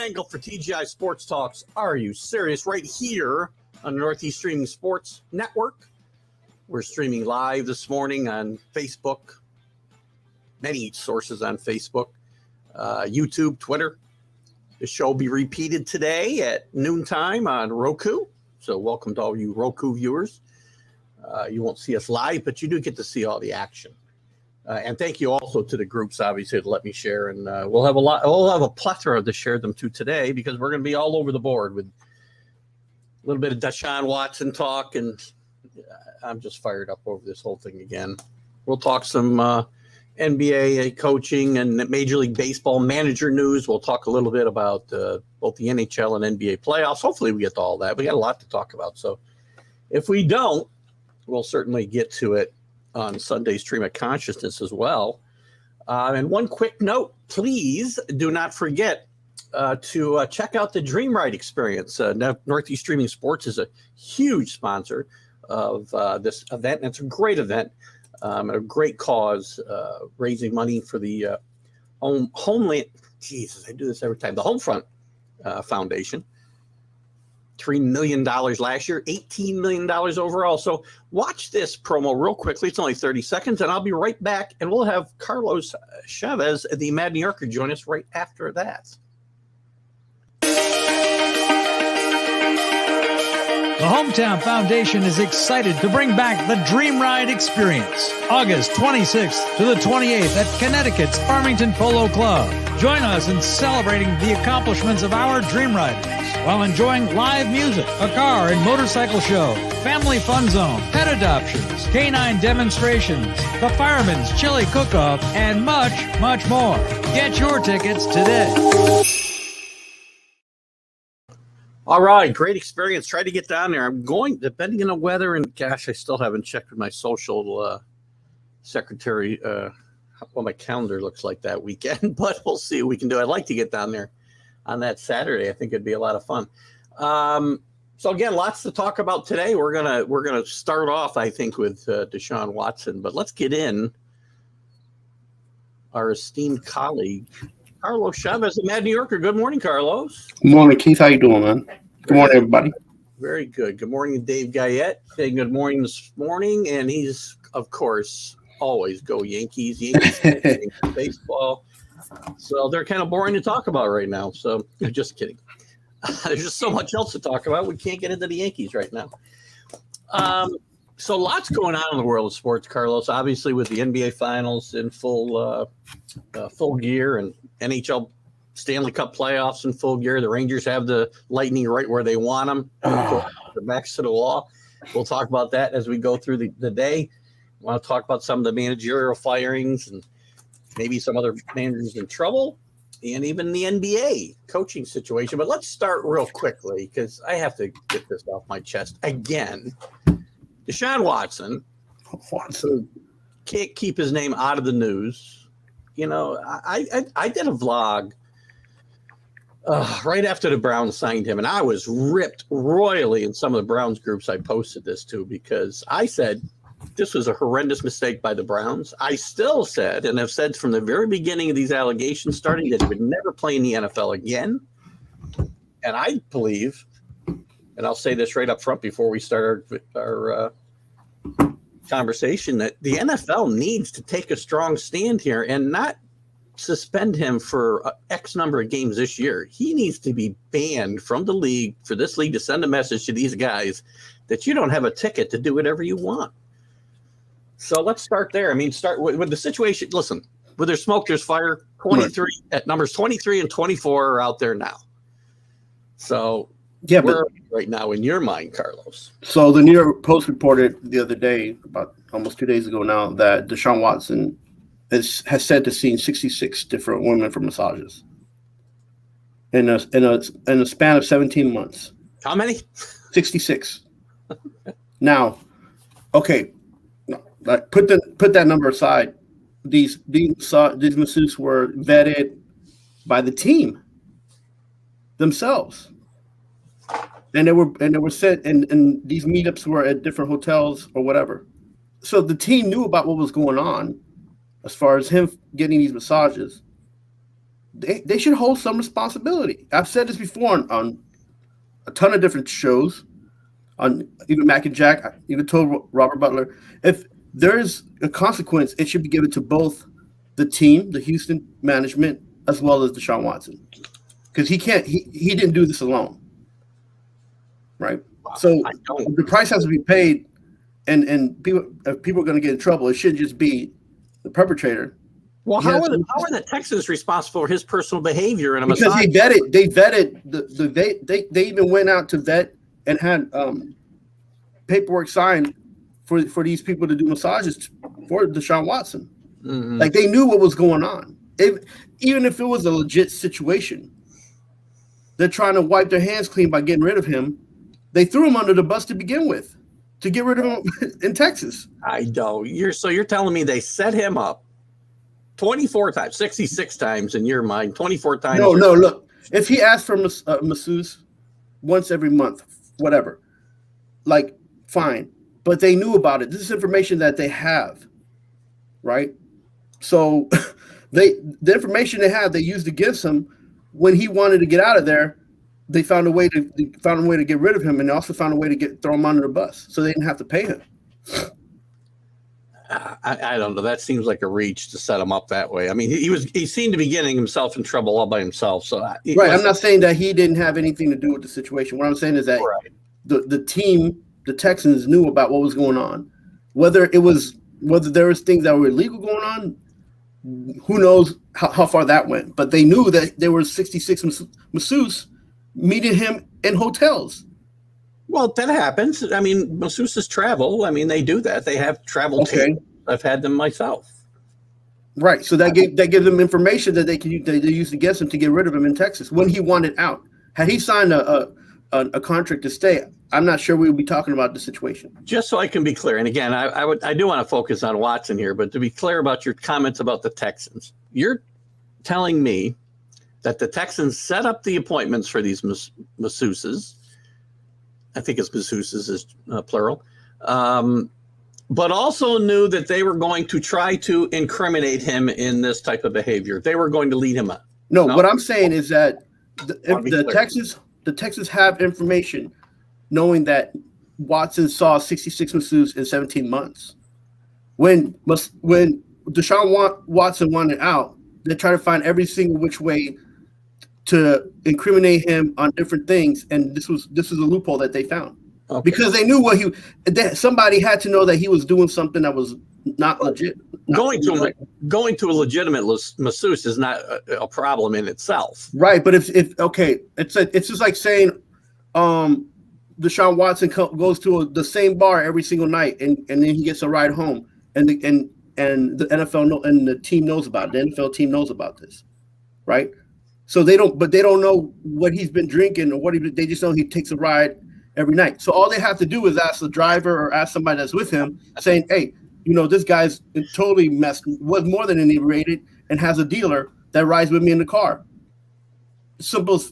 angle for TGI Sports Talks. Are you serious? Right here on the Northeast Streaming Sports Network. We're streaming live this morning on Facebook. Many sources on Facebook, YouTube, Twitter. The show will be repeated today at noontime on Roku. So welcome to all you Roku viewers. You won't see us live, but you do get to see all the action. And thank you also to the groups, obviously, to let me share. And we'll have a plethora to share them to today because we're going to be all over the board with a little bit of Deshaun Watson talk. And I'm just fired up over this whole thing again. We'll talk some NBA coaching and Major League Baseball manager news. We'll talk a little bit about both the NHL and NBA playoffs. Hopefully we get to all that. We got a lot to talk about. So if we don't, we'll certainly get to it on Sunday's Stream of Consciousness as well. And one quick note, please do not forget to check out the Dream Ride experience. Northeast Streaming Sports is a huge sponsor of this event. And it's a great event, a great cause, raising money for the Homeland. Jesus, I do this every time. The Homefront Foundation. $3 million last year, $18 million overall. So watch this promo real quickly. It's only 30 seconds, and I'll be right back. And we'll have Carlos Chavez, the Mad New Yorker, join us right after that. The Hometown Foundation is excited to bring back the Dream Ride experience, August 26th to the 28th at Connecticut's Farmington Polo Club. Join us in celebrating the accomplishments of our Dream Riders while enjoying live music, a car and motorcycle show, family fun zone, pet adoptions, canine demonstrations, the Fireman's Chili Cook-Off, and much, much more. Get your tickets today. All right, great experience. Try to get down there. I'm going, depending on the weather, and gosh, I still haven't checked with my social secretary what my calendar looks like that weekend, but we'll see what we can do. I'd like to get down there on that Saturday. I think it'd be a lot of fun. So again, lots to talk about today. We're gonna start off, I think, with Deshaun Watson, but let's get in our esteemed colleague, Carlos Chavez, the Mad New Yorker. Good morning, Carlos. Good morning, Keith. How you doing, man? Good morning, everybody. Very good. Good morning, Dave Guyette. Saying good morning this morning, and he's, of course, always go Yankees, Yankees baseball. So they're kind of boring to talk about right now. So just kidding. There's just so much else to talk about. We can't get into the Yankees right now. So lots going on in the world of sports, Carlos. Obviously, with the NBA Finals in full gear and NHL Stanley Cup playoffs in full gear. The Rangers have the Lightning right where they want them. The backs to the wall. We'll talk about that as we go through the day. I want to talk about some of the managerial firings and maybe some other managers in trouble and even the NBA coaching situation. But let's start real quickly because I have to get this off my chest again. Deshaun Watson can't keep his name out of the news. You know, I did a vlog right after the Browns signed him, and I was ripped royally in some of the Browns groups I posted this to because I said this was a horrendous mistake by the Browns. I still said, and have said from the very beginning of these allegations starting, that he would never play in the NFL again. And I believe, and I'll say this right up front before we start our conversation, that the NFL needs to take a strong stand here and not suspend him for X number of games this year. He needs to be banned from the league for this league to send a message to these guys that you don't have a ticket to do whatever you want. So let's start there. I mean, start with the situation. Listen, where there's smoke, there's fire. 23 at numbers 23 and 24 are out there now. So yeah, where are we right now in your mind, Carlos? So the New York Post reported the other day, about almost 2 days ago now, that Deshaun Watson has said to seen 66 different women for massages in a span of 17 months. How many? 66. Now, okay, put that number aside. These masseuses were vetted by the team themselves, and they were set, and these meetups were at different hotels or whatever. So the team knew about what was going on as far as him getting these massages, they should hold some responsibility. I've said this before on a ton of different shows, on even Mac and Jack. I even told Robert Butler, if there's a consequence, it should be given to both the team, the Houston management, as well as Deshaun Watson, because he didn't do this alone, right? Wow. So the price has to be paid, and people are going to get in trouble. It shouldn't just be the perpetrator. Well, how are the Texans responsible for his personal behavior in a because massage? They vetted they even went out to vet and had paperwork signed for these people to do massages for Deshaun Watson. Mm-hmm. Like, they knew what was going on. Even if it was a legit situation, they're trying to wipe their hands clean by getting rid of him. They threw him under the bus to begin with, to get rid of him in Texas. I know. You're telling me they set him up 24 times, 66 times in your mind, 24 times. No, look, if he asked for masseuse once every month, whatever, like, fine. But they knew about it. This is information that they have, right? So the information they had, they used against him when he wanted to get out of there. They found a way to get rid of him, and they also found a way to throw him under the bus, so they didn't have to pay him. I don't know. That seems like a reach to set him up that way. I mean, he seemed to be getting himself in trouble all by himself. So right, I'm not saying that he didn't have anything to do with the situation. What I'm saying is that the team, the Texans, knew about what was going on. Whether there was things that were illegal going on, who knows how far that went. But they knew that there were 66 masseuses meeting him in hotels. Well, that happens. I mean, masseuses travel. I mean, they do that. They have travel teams. I've had them myself. Right. So that gives them information that they used against him to get rid of him in Texas when he wanted out. Had he signed a contract to stay, I'm not sure we would be talking about the situation. Just so I can be clear, and again, I do want to focus on Watson here, but to be clear about your comments about the Texans, you're telling me that the Texans set up the appointments for these masseuses. I think it's masseuses is plural, but also knew that they were going to try to incriminate him in this type of behavior. They were going to lead him up. No, what I'm saying is that the Texans have information knowing that Watson saw 66 masseuses in 17 months. When Deshaun Watson wanted out, they tried to find every single which way to incriminate him on different things, and this was a loophole that they found. Okay. Because they knew somebody had to know that he was doing something that was not legit. Going to a legitimate masseuse is not a problem in itself, right? But if it's just like saying, Deshaun Watson goes to the same bar every single night, and then he gets a ride home, and the NFL and the team knows about it. The NFL team knows about this, right? So they don't know what he's been drinking or they just know he takes a ride every night. So all they have to do is ask the driver or ask somebody that's with him, saying, "Hey, this guy's totally was more than inebriated and has a dealer that rides with me in the car." Simple.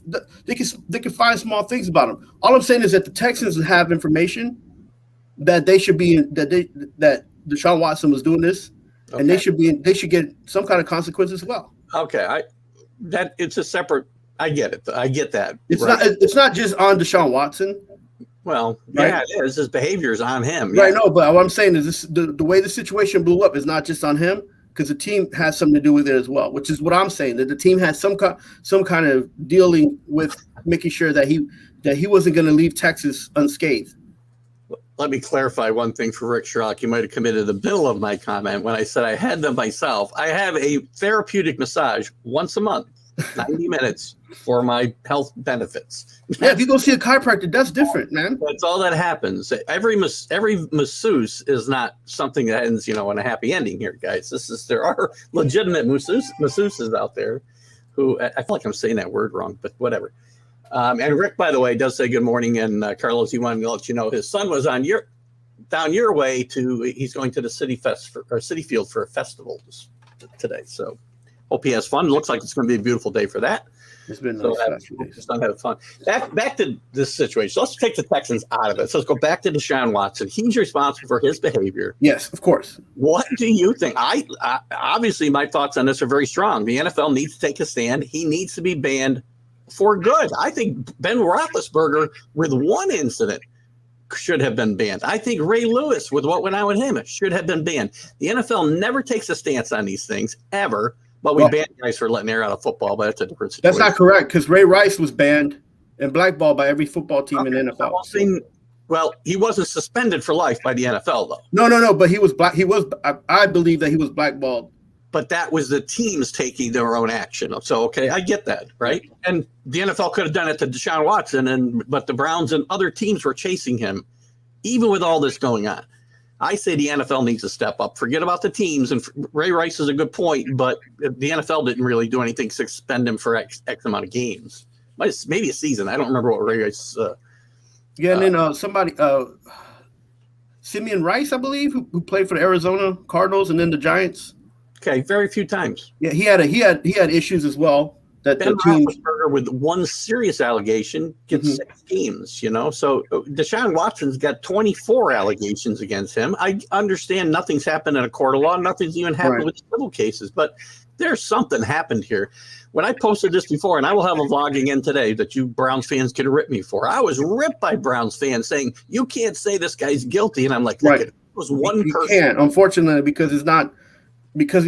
They can find small things about him. All I'm saying is that the Texans have information that they should be that Deshaun Watson was doing this, and they should get some kind of consequence as well. Okay, it's a separate. I get it. I get that. It's not just on Deshaun Watson. Well, right? Yeah, it is. His behavior is on him. Right. No, but what I'm saying is the way the situation blew up is not just on him, because the team has something to do with it as well. Which is what I'm saying, that the team has some kind of dealing with making sure that he wasn't going to leave Texas unscathed. Let me clarify one thing for Rick Schrock. You might have committed the middle of my comment when I said I had them myself. I have a therapeutic massage once a month, 90 minutes for my health benefits. Yeah, if you go see a chiropractor, that's different, man. That's all that happens. Every masseuse is not something that ends, in a happy ending here, guys. There are legitimate masseuses out there who, I feel like I'm saying that word wrong, but whatever. And Rick, by the way, does say good morning. And Carlos, he wanted to let you know his son was down your way he's going to the City Field for a festival today. So hope he has fun. It looks like it's going to be a beautiful day for that. It's been So nice last few days. just not having fun. Back to this situation. Let's take the Texans out of it. So let's go back to Deshaun Watson. He's responsible for his behavior. Yes, of course. What do you think? I obviously my thoughts on this are very strong. The NFL needs to take a stand. He needs to be banned for good. I think Ben Roethlisberger, with one incident, should have been banned. I think Ray Lewis, with what went on with him, should have been banned. The NFL never takes a stance on these things, ever. But we ban guys for letting air out of football, but that's a different situation. That's not correct, because Ray Rice was banned and blackballed by every football team in the NFL. Well, he wasn't suspended for life by the NFL, though. No, but he was black. He was. I believe that he was blackballed. But that was the teams taking their own action. So, okay, I get that, right? And the NFL could have done it to Deshaun Watson, but the Browns and other teams were chasing him, even with all this going on. I say the NFL needs to step up. Forget about the teams. And Ray Rice is a good point, but the NFL didn't really do anything to suspend him for X amount of games. Maybe a season. I don't remember what Ray Rice. And then somebody, Simeon Rice, I believe, who played for the Arizona Cardinals and then the Giants. Okay, very few times. Yeah, he had issues as well. That Ben the team Roethlisberger, with one serious allegation, gets 6 games, So Deshaun Watson's got 24 allegations against him. I understand nothing's happened in a court of law. Nothing's even happened with civil cases. But there's something happened here. When I posted this before, and I will have a vlog again today that you Browns fans can rip me for. I was ripped by Browns fans saying, you can't say this guy's guilty. And I'm like, look, it was one person. You can't, unfortunately, because it's not – because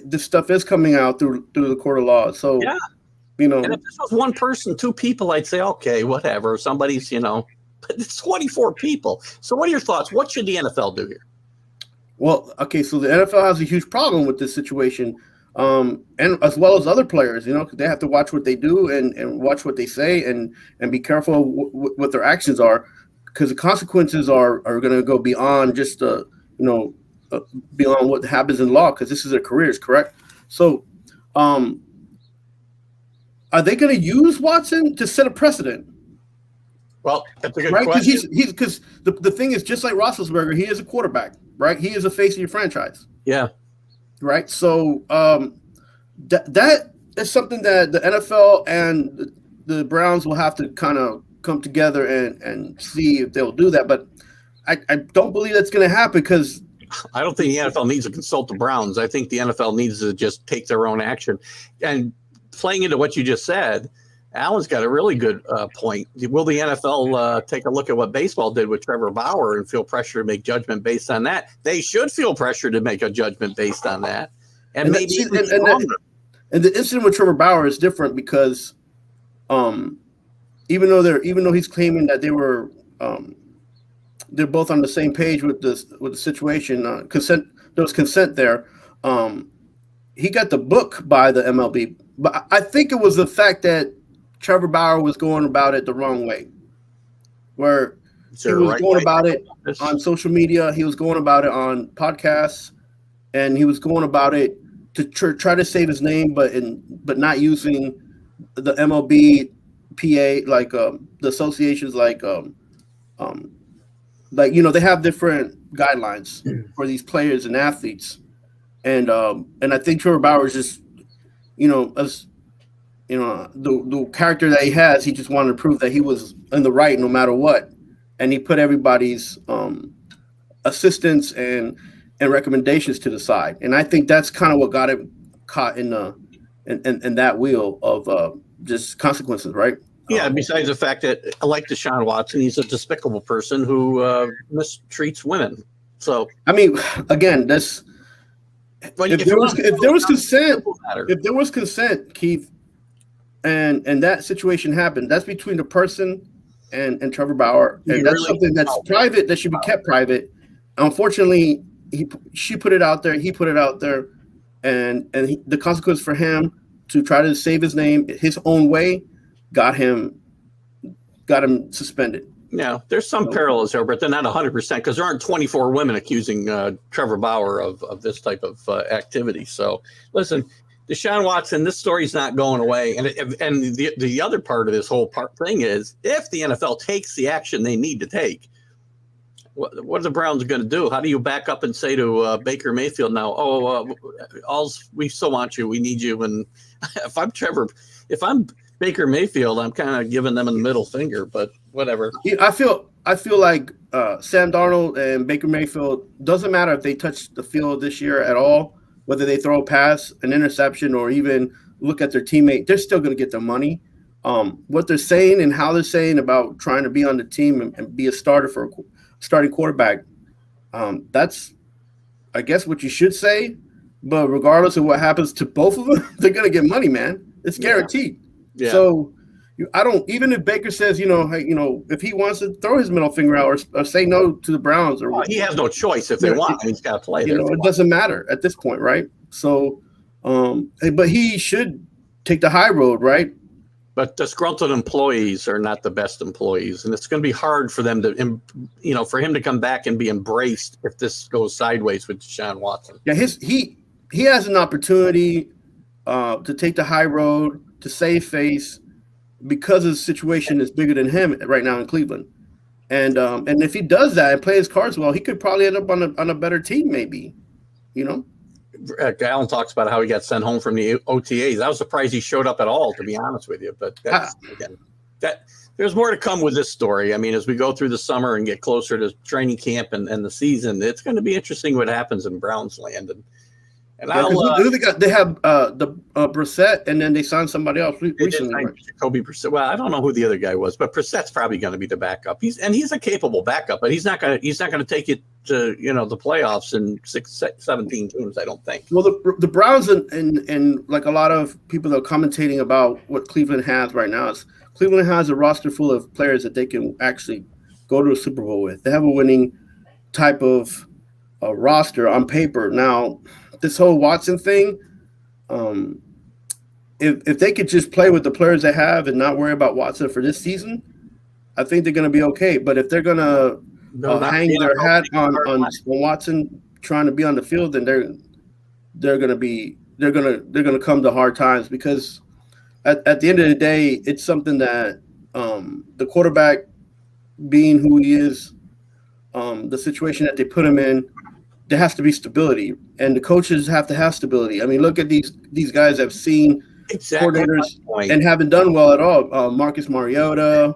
this stuff is coming out through the court of law. So – and if this was one person, 2 people, I'd say, okay, whatever. Somebody's, but it's 24 people. So what are your thoughts? What should the NFL do here? Well, okay, so the NFL has a huge problem with this situation, and as well as other players, they have to watch what they do and watch what they say and be careful what their actions are, because the consequences are going to go beyond just, beyond what happens in law, because this is their careers, correct? So, are they going to use Watson to set a precedent? Well, that's a good question. Because the thing is, just like Roethlisberger, he is a quarterback, right? He is a face of your franchise. Yeah. Right. So that is something that the NFL and the Browns will have to kind of come together and see if they'll do that. But I don't believe that's going to happen, because I don't think the NFL needs to consult the Browns. I think the NFL needs to just take their own action. And playing into what you just said, Alan's got a really good point. Will the NFL take a look at what baseball did with Trevor Bauer and feel pressure to make judgment based on that? They should feel pressure to make a judgment based on that. And maybe and the incident with Trevor Bauer is different, because even though he's claiming that they're both on the same page with the situation, consent, there was consent there. He got the book by the MLB. But I think it was the fact that Trevor Bauer was going about it the wrong way, where he was going about it on social media, he was going about it on podcasts, and he was going about it to try to save his name, but not using the MLB PA, like the associations, like they have different guidelines for these players and athletes, and I think Trevor Bauer is just, as the character that he has, he just wanted to prove that he was in the right no matter what, and he put everybody's assistance and recommendations to the side, and I think that's kind of what got him caught in that wheel of just consequences, right? Yeah. Besides the fact that, like Deshaun Watson, he's a despicable person who mistreats women. So I mean, again, that's. If there was consent, Keith, and that situation happened, that's between the person and Trevor Bauer, and that's something that's private, that should be kept private. Unfortunately, she put it out there, he put it out there, and the consequence for him to try to save his name his own way got him suspended. Yeah, there's some parallels there, but they're not 100%, because there aren't 24 women accusing Trevor Bauer of this type of activity. So, listen, Deshaun Watson, this story's not going away. And the other part of this whole thing is, if the NFL takes the action they need to take, what are the Browns going to do? How do you back up and say to Baker Mayfield now, we still want you, we need you? And if I'm Baker Mayfield, I'm kind of giving them a middle finger, but whatever. Yeah, I feel like Sam Darnold and Baker Mayfield, doesn't matter if they touch the field this year at all, whether they throw a pass, an interception, or even look at their teammate, they're still going to get their money. What they're saying and how they're saying about trying to be on the team and be a starter for a starting quarterback, that's, I guess, what you should say. But regardless of what happens to both of them, they're going to get money, man. It's guaranteed. Yeah. So I don't, even if Baker says, hey, if he wants to throw his middle finger out or say no to the Browns, or he has no choice if they want. He's got to play. It doesn't matter at this point, right? So, but he should take the high road, right? But disgruntled employees are not the best employees, and it's going to be hard for them to, for him to come back and be embraced if this goes sideways with Deshaun Watson. Yeah, he has an opportunity to take the high road, to save face, because his situation is bigger than him right now in Cleveland. And if he does that and plays his cards well, he could probably end up on a better team, maybe. Allen talks about how he got sent home from the OTAs. I was surprised he showed up at all, to be honest with you. But there's more to come with this story. I mean, as we go through the summer and get closer to training camp and the season, it's going to be interesting what happens in Browns land. And they have the Brissett, and then they signed somebody else recently. Jacoby Brissett. Well, I don't know who the other guy was, but Brissett's probably going to be the backup. He's a capable backup, but he's not going to take it to the playoffs in 17 teams. I don't think. Well, the Browns and like a lot of people that are commentating about what Cleveland has right now is Cleveland has a roster full of players that they can actually go to a Super Bowl with. They have a winning type of roster on paper now. This whole Watson thing, if they could just play with the players they have and not worry about Watson for this season, I think they're going to be okay. But if they're going to hang their hat on Watson trying to be on the field, then they're going to come to hard times, because at the end of the day, it's something that the quarterback, being who he is, the situation that they put him in, there has to be stability, and the coaches have to have stability. I mean, look at these guys that have seen coordinators and haven't done well at all. Marcus Mariota.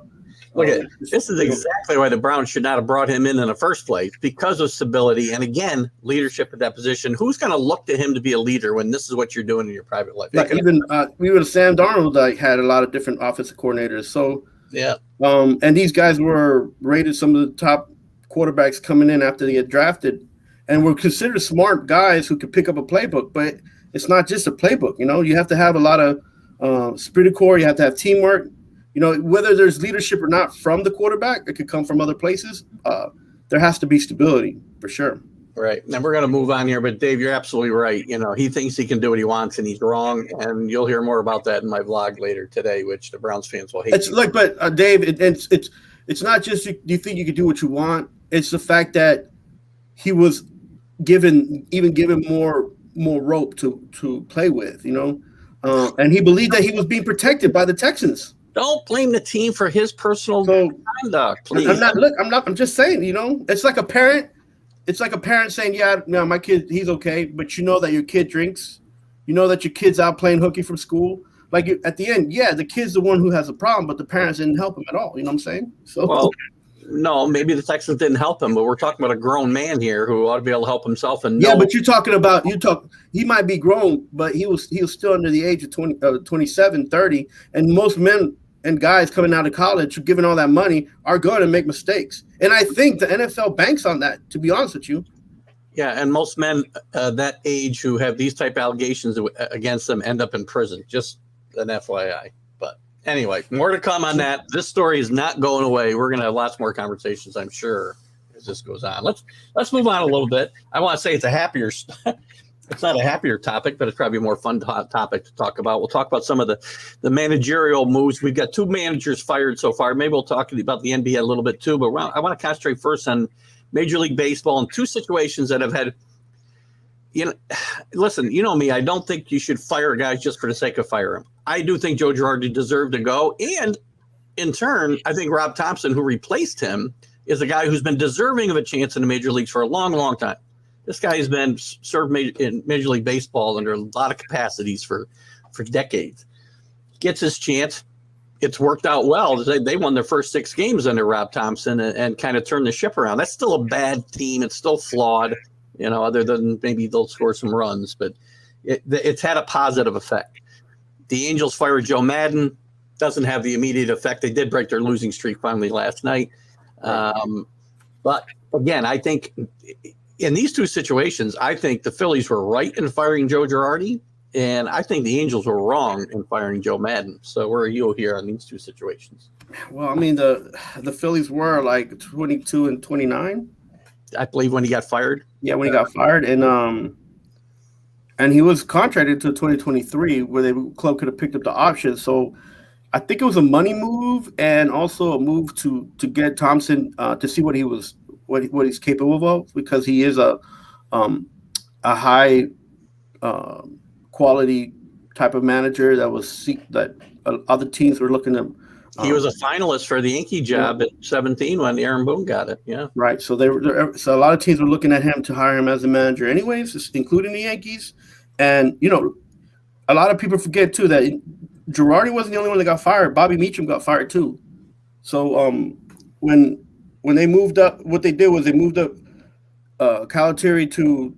Look at this is exactly why the Browns should not have brought him in the first place, because of stability and, again, leadership at that position. Who's going to look to him to be a leader when this is what you're doing in your private life? Like even Sam Darnold had a lot of different offensive coordinators. So yeah, and these guys were rated some of the top quarterbacks coming in after they get drafted, and were considered smart guys who could pick up a playbook. But it's not just a playbook. You have to have a lot of esprit de corps. You have to have teamwork. Whether there's leadership or not from the quarterback, it could come from other places. There has to be stability for sure. Right. And we're going to move on here, but Dave, you're absolutely right. He thinks he can do what he wants, and he's wrong. And you'll hear more about that in my vlog later today, which the Browns fans will hate. It's like, but Dave, it's not just you think you can do what you want. It's the fact that he was given more rope to play with, and he believed that he was being protected by the Texans. Don't blame the team for his personal conduct, please. I'm just saying, it's like a parent. It's like a parent saying, yeah, no, my kid, he's okay. But you know that your kid drinks. You know that your kid's out playing hooky from school. Like at the end, yeah, the kid's the one who has a problem, but the parents didn't help him at all. You know what I'm saying? So, well, no, maybe the Texans didn't help him, but we're talking about a grown man here who ought to be able to help himself. And yeah, but he might be grown, but he was still under the age of 27, 30. And most men and guys coming out of college, given all that money, are going to make mistakes. And I think the NFL banks on that, to be honest with you. Yeah, and most men that age who have these type of allegations against them end up in prison. Just an FYI. But anyway, more to come on that. This story is not going away. We're going to have lots more conversations, I'm sure, as this goes on. Let's move on a little bit. I want to say it's a happier it's not a happier topic, but it's probably a more fun topic to talk about. We'll talk about some of the managerial moves. We've got 2 managers fired so far. Maybe we'll talk about the NBA a little bit too, but I want to concentrate first on Major League Baseball and 2 situations that have had, listen, you know me, I don't think you should fire guys just for the sake of firing him. I do think Joe Girardi deserved to go. And in turn, I think Rob Thompson, who replaced him, is a guy who's been deserving of a chance in the major leagues for a long, long time. This guy has been served in Major League Baseball under a lot of capacities for decades. Gets his chance. it's worked out well. They won their first 6 games under Rob Thompson and kind of turned the ship around. That's still a bad team. It's still flawed, other than maybe they'll score some runs, but it's had a positive effect. The Angels fired Joe Madden. Doesn't have the immediate effect. They did break their losing streak finally last night. But again, I think in these two situations, I think the Phillies were right in firing Joe Girardi, and I think the Angels were wrong in firing Joe Madden. So where are you here on these two situations? Well, I mean, the Phillies were like 22 and 29. I believe when he got fired. Yeah, when he got fired, and he was contracted to 2023, where the club could have picked up the option. So I think it was a money move and also a move to get Thompson to see what he's capable of, because he is a high quality type of manager that other teams were looking at. He was a finalist for the Yankee job at 17 when Aaron Boone got it. Yeah, right. So so a lot of teams were looking at him to hire him as a manager, anyways, including the Yankees. And a lot of people forget too that Girardi wasn't the only one that got fired. Bobby Meacham got fired too. So when they moved up, what they did was they moved up Calaterri to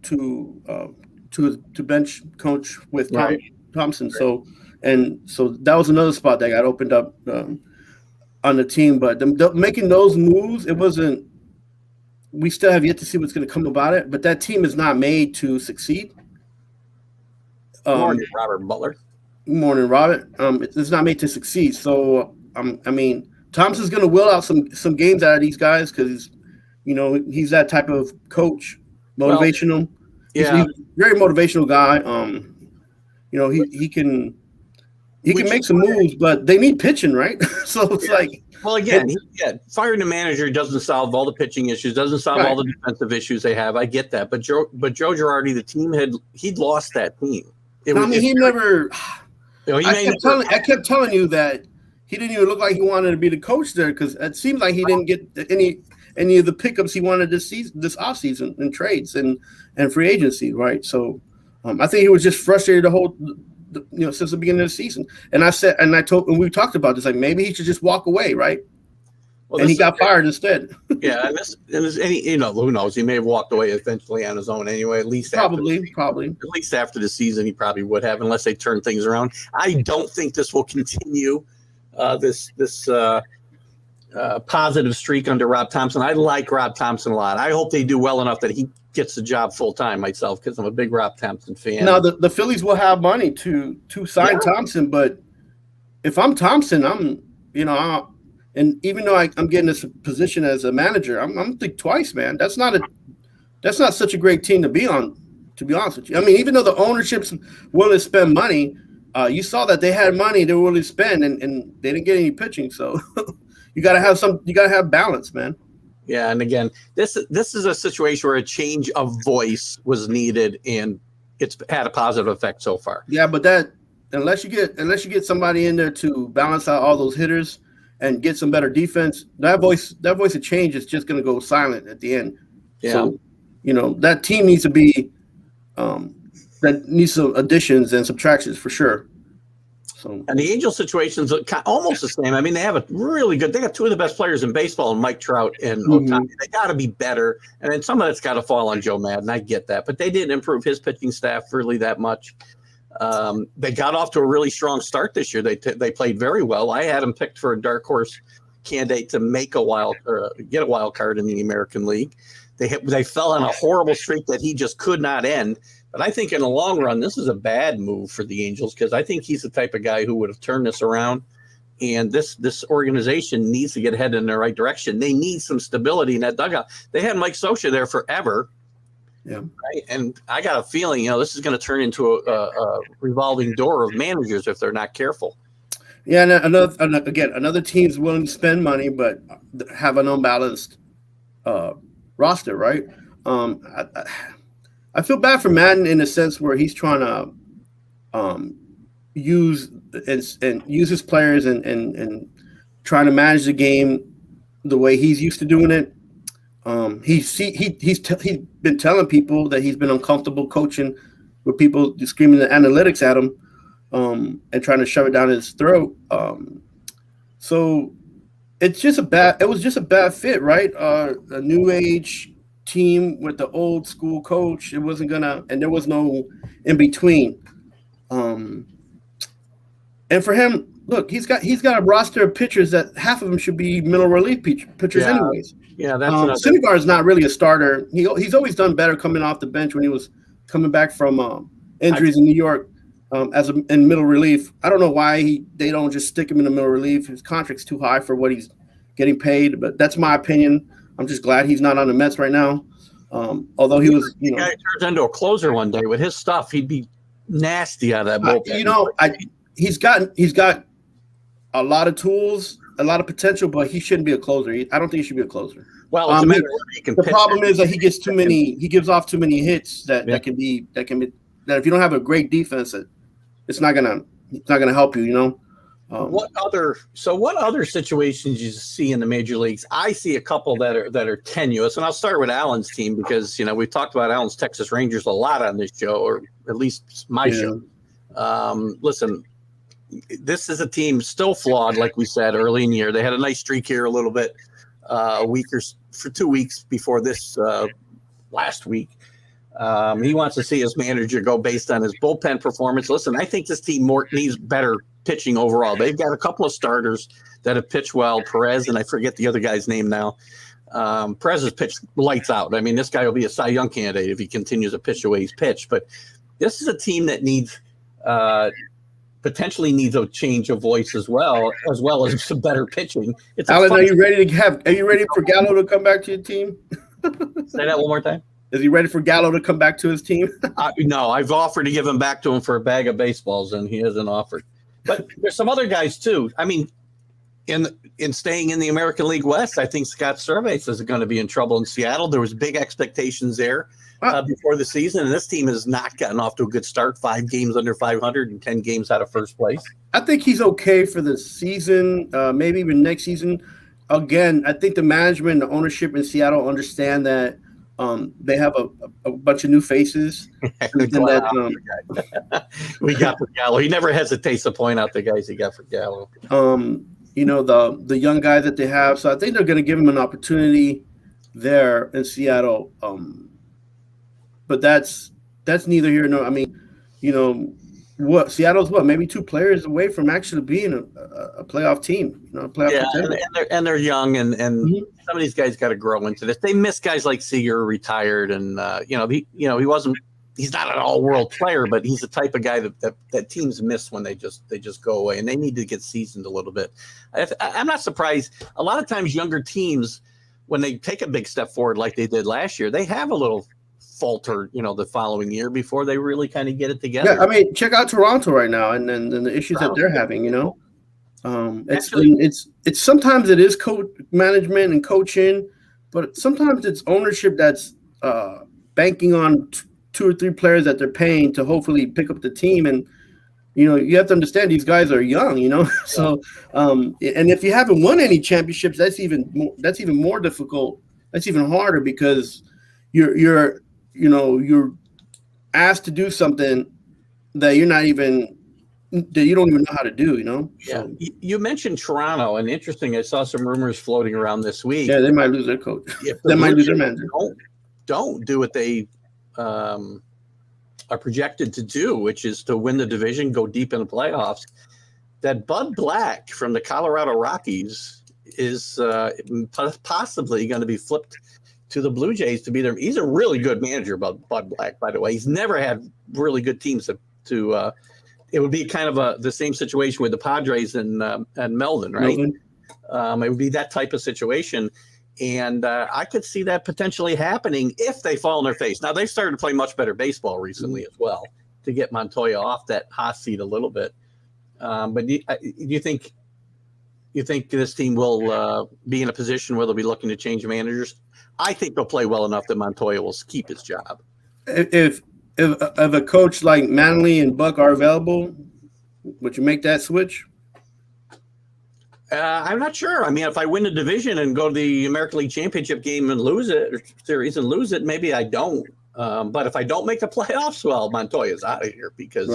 bench coach with Thompson. So that was another spot that got opened up on the team. But making those moves, it wasn't. We still have yet to see what's going to come about it. But that team is not made to succeed. Morning, Robert Butler. Morning, Robert. It's not made to succeed. So I mean, Thompson's going to will out some games out of these guys because he's that type of coach, motivational. He's a very motivational guy. He can make some moves, but they need pitching, right? So it's well, again, firing the manager doesn't solve all the pitching issues, doesn't solve all the defensive issues they have. I get that, but Joe Girardi, the team he'd lost that team. He never. I kept telling you that he didn't even look like he wanted to be the coach there, because it seemed like he didn't get any of the pickups he wanted this offseason in trades and free agency, right? So I think he was just frustrated since the beginning of the season. And we talked about this, like maybe he should just walk away, right? Well, and he got fired instead. Yeah, and who knows? He may have walked away eventually on his own anyway. At least probably. At least after the season, he probably would have, unless they turn things around. I don't think this will continue. This positive streak under Rob Thompson. I like Rob Thompson a lot. I hope they do well enough that he gets the job full time myself, because I'm a big Rob Thompson fan. Now the Phillies will have money to sign Thompson, but if I'm Thompson, and even though I'm getting this position as a manager, I'm gonna think twice, man. That's not such a great team to be on, to be honest with you. I mean, even though the ownership's willing to spend money, you saw that they had money they were willing to spend, and they didn't get any pitching. So you gotta have balance, man. Yeah, and again, this is a situation where a change of voice was needed, and it's had a positive effect so far. Yeah, but that unless you get somebody in there to balance out all those hitters and get some better defense, that voice of change is just going to go silent at the end. Yeah. So, that team needs to be that needs some additions and subtractions for sure. So, and the Angels situation is almost the same. I mean, they got two of the best players in baseball, in Mike Trout and Ohtani. They got to be better. And then some of that's got to fall on Joe Madden. I get that. But they didn't improve his pitching staff really that much. They got off to a really strong start this year. They played very well. I had them picked for a dark horse candidate to make get a wild card in the American League. They fell on a horrible streak that he just could not end. But I think in the long run, this is a bad move for the Angels, because I think he's the type of guy who would have turned this around. And this organization needs to get headed in the right direction. They need some stability in that dugout. They had Mike Scioscia there forever. Yeah. Right? And I got a feeling, this is going to turn into a revolving door of managers if they're not careful. Yeah, and another team's willing to spend money but have an unbalanced roster, right? I feel bad for Madden in a sense where he's trying to use his players and trying to manage the game the way he's used to doing it. He's been telling people that he's been uncomfortable coaching with people screaming the analytics at him and trying to shove it down his throat. So it was just a bad fit, right? A new age team with the old school coach. It wasn't gonna, and there was no in between. And for him, look, he's got a roster of pitchers that half of them should be middle relief pitchers, anyways. Yeah, that's Syndergaard is not really a starter. He's always done better coming off the bench when he was coming back from injuries in New York in middle relief. I don't know why they don't just stick him in the middle relief. His contract's too high for what he's getting paid, but that's my opinion. I'm just glad he's not on the Mets right now. Although he was, the guy turns into a closer one day with his stuff, he'd be nasty out of that bullpen. He's got a lot of tools, a lot of potential, but he shouldn't be a closer. I don't think he should be a closer. Well, the problem is that he gives off too many hits that can be if you don't have a great defense, it's not gonna help you. You know. What other situations you see in the major leagues? I see a couple that are tenuous, and I'll start with Alan's team because we've talked about Alan's Texas Rangers a lot on this show, or at least my show. Listen, this is a team still flawed, like we said early in the year. They had a nice streak here a little bit, for 2 weeks before this last week. He wants to see his manager go based on his bullpen performance. Listen, I think this team needs better pitching overall. They've got a couple of starters that have pitched well. Perez, and I forget the other guy's name now. Perez has pitched lights out. I mean, this guy will be a Cy Young candidate if he continues to pitch the way he's pitched. But this is a team that potentially needs a change of voice as well as some better pitching. Alan, are you ready for Gallo to come back to your team? Say that one more time. Is he ready for Gallo to come back to his team? No, I've offered to give him back to him for a bag of baseballs, and he hasn't offered. But there's some other guys too. I mean, in staying in the American League West, I think Scott Servais is going to be in trouble in Seattle. There was big expectations there before the season, and this team has not gotten off to a good start. 5 games under 500 and 10 games out of first place. I think he's okay for the season, maybe even next season. Again, I think the management, the ownership in Seattle understand that they have a bunch of new faces. We got for Gallo. He never hesitates to point out the guys he got for Gallo. The young guys that they have. So I think they're going to give him an opportunity there in Seattle. But that's neither here nor. I mean, Seattle's maybe 2 players away from actually being a playoff team. And they're young, and some of these guys got to grow into this. They miss guys like Seager retired, and he's not an all-world player, but he's the type of guy that teams miss when they just go away, and they need to get seasoned a little bit. I'm not surprised. A lot of times, younger teams, when they take a big step forward like they did last year, they have a little falter, the following year before they really kind of get it together. Yeah, I mean, check out Toronto right now, and then the issues that they're having. It's sometimes it is management and coaching, but sometimes it's ownership that's banking on 2 or 3 players that they're paying to hopefully pick up the team. And you have to understand these guys are young. So and if you haven't won any championships, that's even more difficult. That's even harder because you're asked to do something that you don't even know how to do, Yeah. So, you mentioned Toronto, and interesting, I saw some rumors floating around this week. Yeah, they might lose their coach. They might lose their manager. Don't do what they are projected to do, which is to win the division, go deep in the playoffs. That Bud Black from the Colorado Rockies is possibly going to be flipped to the Blue Jays to be there. He's a really good manager, Bud Black, by the way. He's never had really good teams to it would be kind of the same situation with the Padres and Melvin, right? It would be that type of situation. And I could see that potentially happening if they fall on their face. Now, they've started to play much better baseball recently as well to get Montoya off that hot seat a little bit. But do you think this team will be in a position where they'll be looking to change managers? I think they'll play well enough that Montoya will keep his job. If a coach like Manley and Buck are available, would you make that switch? I'm not sure. I mean, if I win the division and go to the American League Championship game and lose it, or series and lose it, maybe I don't. But if I don't make the playoffs, well, Montoya's out of here because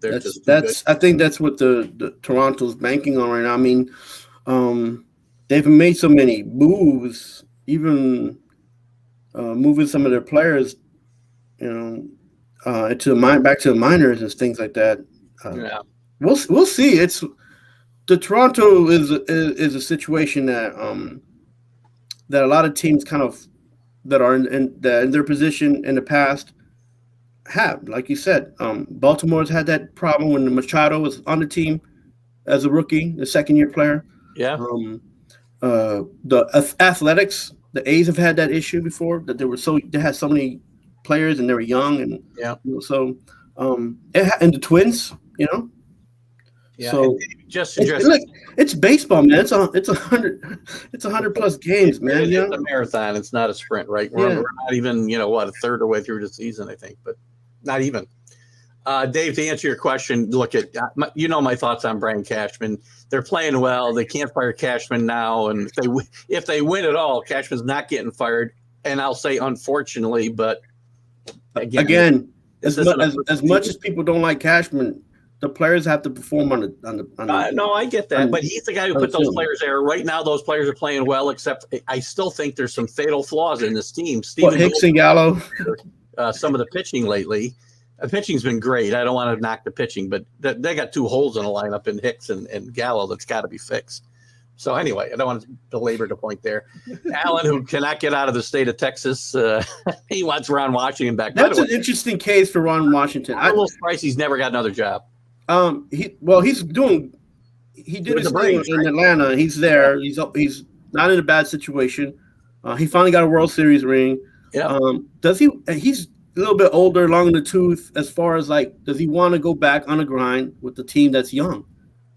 they're just too good. I think that's what the Toronto's banking on right now. I mean, they've made so many moves, even moving some of their players, into back to the minors and things like that. Yeah. We'll see. It's the Toronto is a situation that that a lot of teams kind of that are in their position in the past have. Like you said, Baltimore's had that problem when Machado was on the team as a rookie, the second-year player. Yeah. The Athletics, the A's have had that issue before, that they had so many players and they were young, and and the Twins, Yeah. So it's baseball, man. It's 100 plus games, man. It's a marathon. It's not a sprint, right? We're not even a third of the way through the season, I think, but not even. Dave, to answer your question, look at my thoughts on Brian Cashman. They're playing well. They can't fire Cashman now, and if they win at all, Cashman's not getting fired. And I'll say unfortunately, but again, as much as people don't like Cashman, the players have to perform on the. No, I get that, but he's the guy who put those players there. Right now, those players are playing well, except I still think there's some fatal flaws in this team. Hicks and Gallo. Some of the pitching lately. The pitching's been great. I don't want to knock the pitching, but they got two holes in the lineup in Hicks and Gallo that's got to be fixed. So anyway, I don't want to belabor the point there. Alan, who cannot get out of the state of Texas, he wants Ron Washington back. That's an interesting case for Ron Washington. I'm a little surprised he's never got another job. He did his thing in Atlanta. He's there. He's not in a bad situation. He finally got a World Series ring. Yeah. He's a little bit older, long in the tooth, as far as does he want to go back on a grind with the team that's young?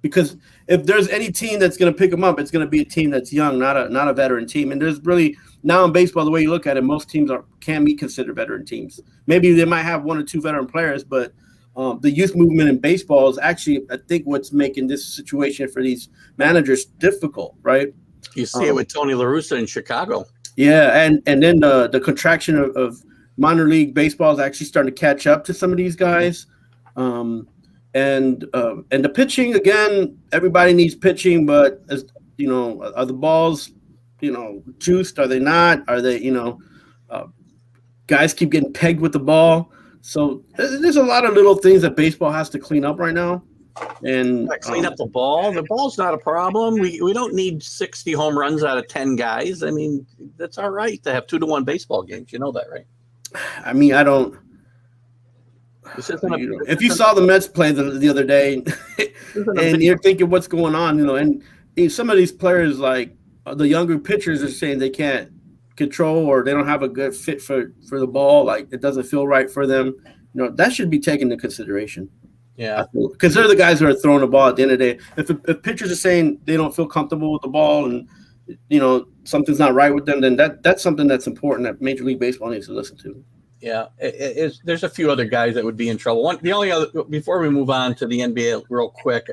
Because if there's any team that's going to pick him up, it's going to be a team that's young, not a veteran team. And there's really, now in baseball, the way you look at it, most teams can be considered veteran teams. Maybe they might have one or two veteran players, but the youth movement in baseball is actually, I think, what's making this situation for these managers difficult, right? You see it with Tony La Russa in Chicago. Yeah, and then the contraction of minor league baseball is actually starting to catch up to some of these guys. And the pitching, again, everybody needs pitching, but as are the balls, juiced? Are they not? Are they, guys keep getting pegged with the ball. So there's a lot of little things that baseball has to clean up right now. And clean up the ball. The ball's not a problem. We don't need 60 home runs out of 10 guys. I mean, that's all right to have 2-1 baseball games. You know that, right? I mean, I don't. If you saw the Mets play the other day, and you're thinking what's going on, and some of these players, like the younger pitchers, are saying they can't control or they don't have a good fit for the ball, like it doesn't feel right for them. That should be taken into consideration. Yeah, because they're the guys who are throwing the ball at the end of the day. If pitchers are saying they don't feel comfortable with the ball and something's not right with them, then that's something that's important that Major League Baseball needs to listen to. Yeah, there's a few other guys that would be in trouble. The only other, before we move on to the NBA real quick,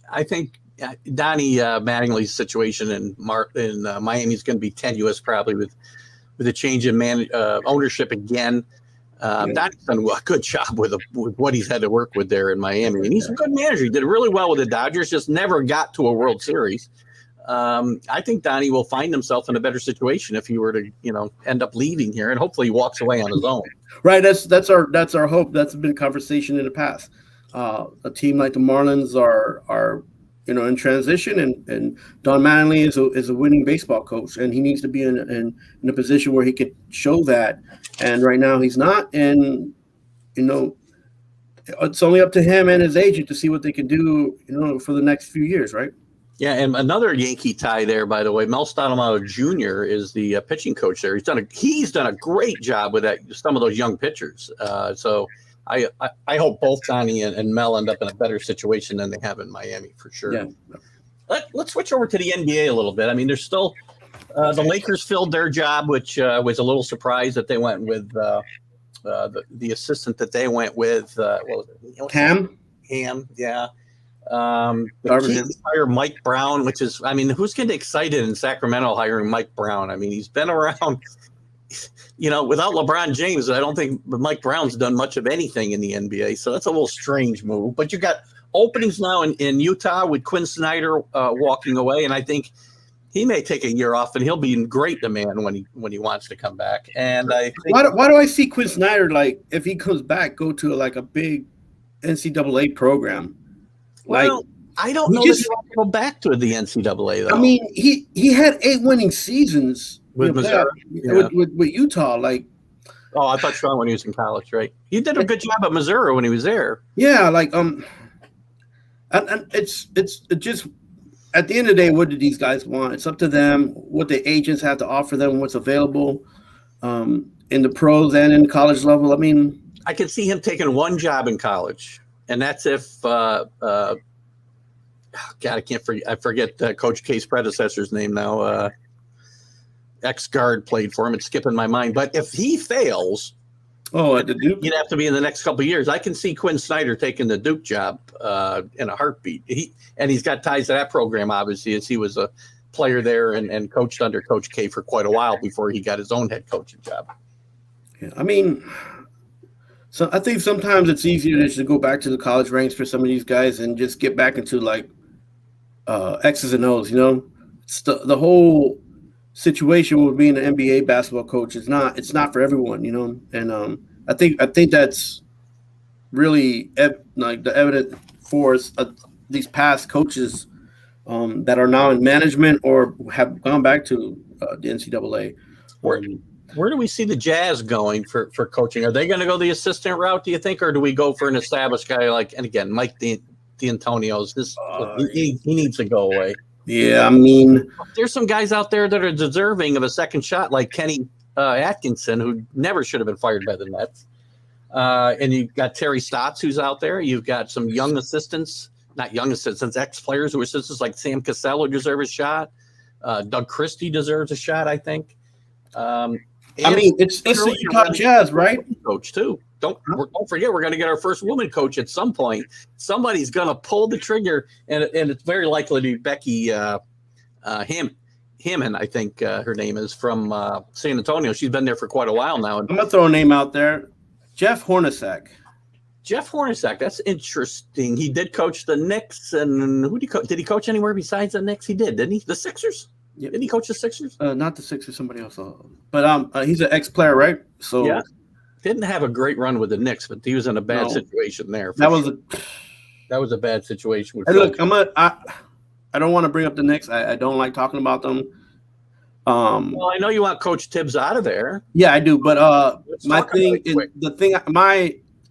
I think Donnie Mattingly's situation in Miami is going to be tenuous, probably with a change in ownership again. Donnie's done a good job with what he's had to work with there in Miami, and he's a good manager. He did really well with the Dodgers, just never got to a World Series. I think Donnie will find himself in a better situation if he were to, end up leaving here, and hopefully he walks away on his own. Right. That's our hope. That's been a conversation in the past. A team like the Marlins are in transition, and Don Mattingly is a winning baseball coach, and he needs to be in a position where he could show that. And right now he's not. And it's only up to him and his agent to see what they can do, for the next few years, right? Yeah, and another Yankee tie there, by the way. Mel Stottlemyre Jr. is the pitching coach there. He's done a great job with some of those young pitchers. So I hope both Donnie and Mel end up in a better situation than they have in Miami for sure. Yeah. Let's switch over to the NBA a little bit. I mean, there's still the Lakers filled their job, which was a little surprised that they went with the assistant that they went with. What was it? Ham, yeah. Hire Mike Brown, which is, who's getting excited in Sacramento hiring Mike Brown? I mean, he's been around, without LeBron James. I don't think Mike Brown's done much of anything in the NBA. So that's a little strange move. But you got openings now in Utah with Quinn Snyder walking away, and I think he may take a year off, and he'll be in great demand when he wants to come back. And I think why do I see Quinn Snyder, like, if he comes back, go to like a big NCAA program? Well, Like, I don't know that he wants to go back to the NCAA though. I mean, he had 8 winning seasons with Missouri, with Utah. Like, oh, I thought Sean when he was in college, right? He did a good job at Missouri when he was there. yeah, like and it's just at the end of the day, what do these guys want? It's up to them. What the agents have to offer them, what's available in the pros and in college level. I mean, I could see him taking one job in college, and that's if God, I forget Coach K's predecessor's name now. Ex-guard played for him. It's skipping my mind. But if he fails, at the Duke, you'd have to be in the next couple of years. I can see Quinn Snyder taking the Duke job in a heartbeat. He's got ties to that program, obviously, as he was a player there and coached under Coach K for quite a while before he got his own head coaching job. Yeah, I mean, so I think sometimes it's easier just to go back to the college ranks for some of these guys and just get back into like X's and O's. You know, it's the whole situation with being an NBA basketball coach is not for everyone. You know, and I think that's really like the evidence for these past coaches that are now in management or have gone back to the NCAA. Where do we see the Jazz going for coaching? Are they going to go the assistant route, do you think, or do we go for an established guy like, and again, Mike D'Antonio's? He needs to go away. Yeah, I mean, there's some guys out there that are deserving of a second shot, like Kenny Atkinson, who never should have been fired by the Nets. And you've got Terry Stotts, who's out there. You've got some young assistants, not young assistants, ex-players who are assistants like Sam Cassell, who deserve a shot. Doug Christie deserves a shot, I think. I mean, it's the Utah Jazz, right? Coach too. Don't forget, we're going to get our first woman coach at some point. Somebody's going to pull the trigger, and it's very likely to be Becky Hammond, I think her name is, from San Antonio. She's been there for quite a while now. I'm going to throw a name out there. Jeff Hornacek. Jeff Hornacek, that's interesting. He did coach the Knicks, and who did he coach anywhere besides the Knicks? He did, didn't he? The Sixers? Yep. Didn't he coach the Sixers? Not the Sixers, somebody else. But he's an ex-player, right? So yeah, didn't have a great run with the Knicks, but he was in a bad situation there. That was a bad situation. Hey, look, I don't want to bring up the Knicks. I don't like talking about them. Well, I know you want Coach Tibbs out of there. Yeah, I do. But my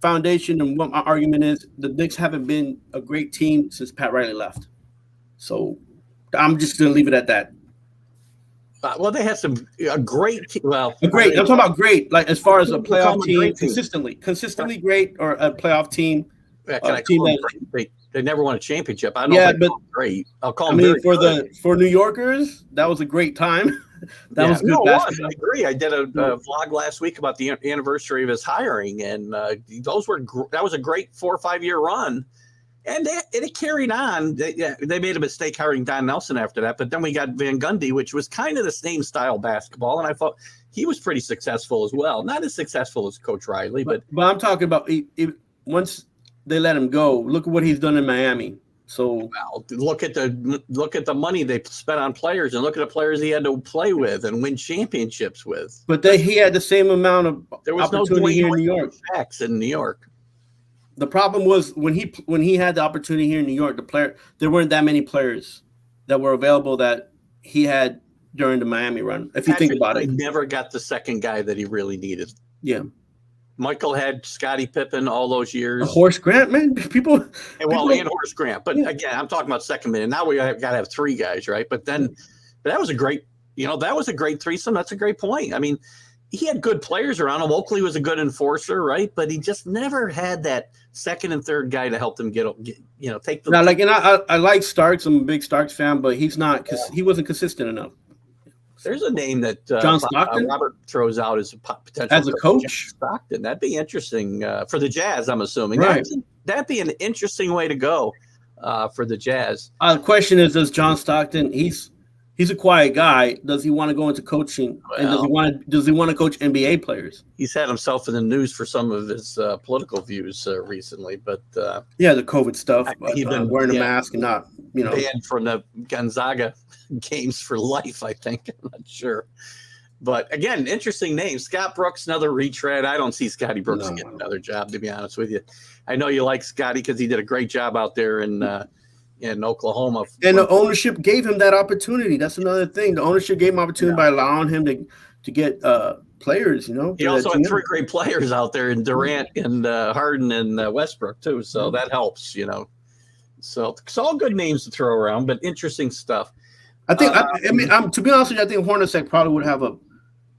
foundation and what my argument is, the Knicks haven't been a great team since Pat Riley left. So I'm just going to leave it at that. Well, they had a great team. Well, I'm talking about great, like as far as a playoff team, consistently great, or a playoff team. Yeah, they never won a championship. I don't know. But great. I'll call them. For New Yorkers, that was a great time. That was good basketball. I agree. I did a vlog last week about the anniversary of his hiring, and that was a great 4 or 5 year run. And it carried on. They made a mistake hiring Don Nelson after that, but then we got Van Gundy, which was kind of the same style basketball, and I thought he was pretty successful as well. Not as successful as Coach Riley, but I'm talking about once they let him go. Look at what he's done in Miami. So look at the money they spent on players, and look at the players he had to play with and win championships with. But he had the same amount of opportunity here in New York. In New York. The problem was when he had the opportunity here in New York, there weren't that many players that were available that he had during the Miami run. If you think about it, he never got the second guy that he really needed. Yeah, Michael had Scottie Pippen all those years. Horace Grant, man, and Horace Grant. But again, I'm talking about second minute. Now we got to have 3 guys, right? But that was a great, that was a great threesome. That's a great point. I mean, he had good players around him. Oakley was a good enforcer, right? But he just never had that second and third guy to help them take the. Now, I like Starks. I'm a big Starks fan, but he's not because he wasn't consistent enough. There's a name that John Stockton Robert throws out as a potential as a coach. Stockton, that'd be interesting for the Jazz. I'm assuming that'd be an interesting way to go for the Jazz. The question is, does John Stockton? He's a quiet guy. Does he want to go into coaching? And does he want to coach NBA players? He's had himself in the news for some of his political views recently, but the COVID stuff. He's been wearing a mask and not, banned from the Gonzaga games for life. I think. I'm not sure, but again, interesting name. Scott Brooks, another retread. I don't see Scotty Brooks getting another job, to be honest with you. I know you like Scotty because he did a great job out there in Oklahoma. And the ownership gave him that opportunity. That's another thing. The ownership gave him opportunity by allowing him to get players, He also had 3 great players out there in Durant and Harden and Westbrook too. So that helps, So it's all good names to throw around, but interesting stuff. I think, to be honest with you, I think Hornacek probably would have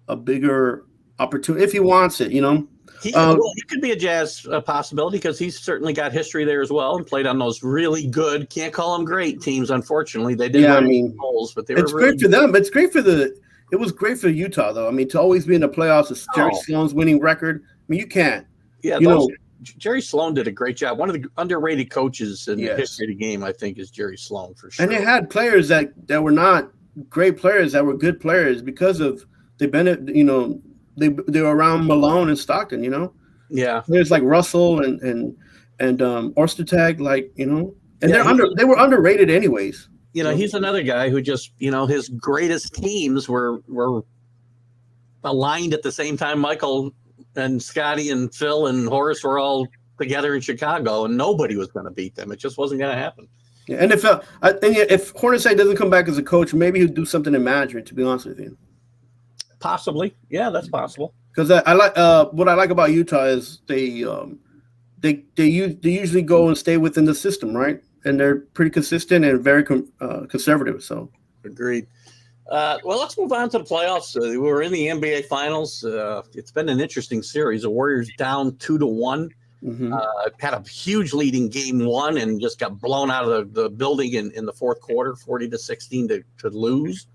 a bigger opportunity if he wants it, He could be a Jazz possibility because he's certainly got history there as well and played on those really good, can't call them great teams. Unfortunately, they did goals, but they were great for them. But it's great it was great for Utah though. I mean, to always be in the playoffs is Jerry Sloan's winning record. I mean, you can't. Yeah, Jerry Sloan did a great job. One of the underrated coaches in the history of the game, I think, is Jerry Sloan for sure. And they had players that were not great players that were good players because of they were around Malone and Stockton, Yeah. There's like Russell and Ostertag, and they were underrated anyways. He's another guy who just, his greatest teams were aligned at the same time. Michael and Scotty and Phil and Horace were all together in Chicago, and nobody was going to beat them. It just wasn't going to happen. Yeah, and if Hornacek doesn't come back as a coach, maybe he'll do something in management, to be honest with you. Possibly. Yeah, that's possible. Because I like what I like about Utah is they usually go and stay within the system, right? And they're pretty consistent and very conservative. So agreed. Well, let's move on to the playoffs. We're in the NBA Finals. It's been an interesting series. The Warriors down 2-1. Mm-hmm. Had a huge lead in game 1 and just got blown out of the building in the fourth quarter, 40-16 to lose.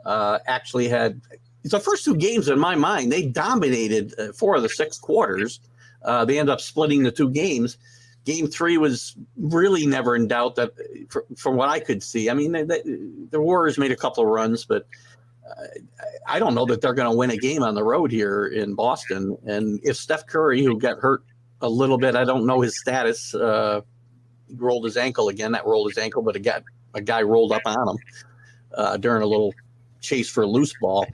Actually had. It's the first 2 games in my mind. They dominated 4 of the 6 quarters. They ended up splitting the 2 games. Game 3 was really never in doubt that, from what I could see. I mean, the Warriors made a couple of runs, but I don't know that they're going to win a game on the road here in Boston. And if Steph Curry, who got hurt a little bit, I don't know his status, he rolled his ankle again. That rolled his ankle, but a guy rolled up on him during a little chase for a loose ball.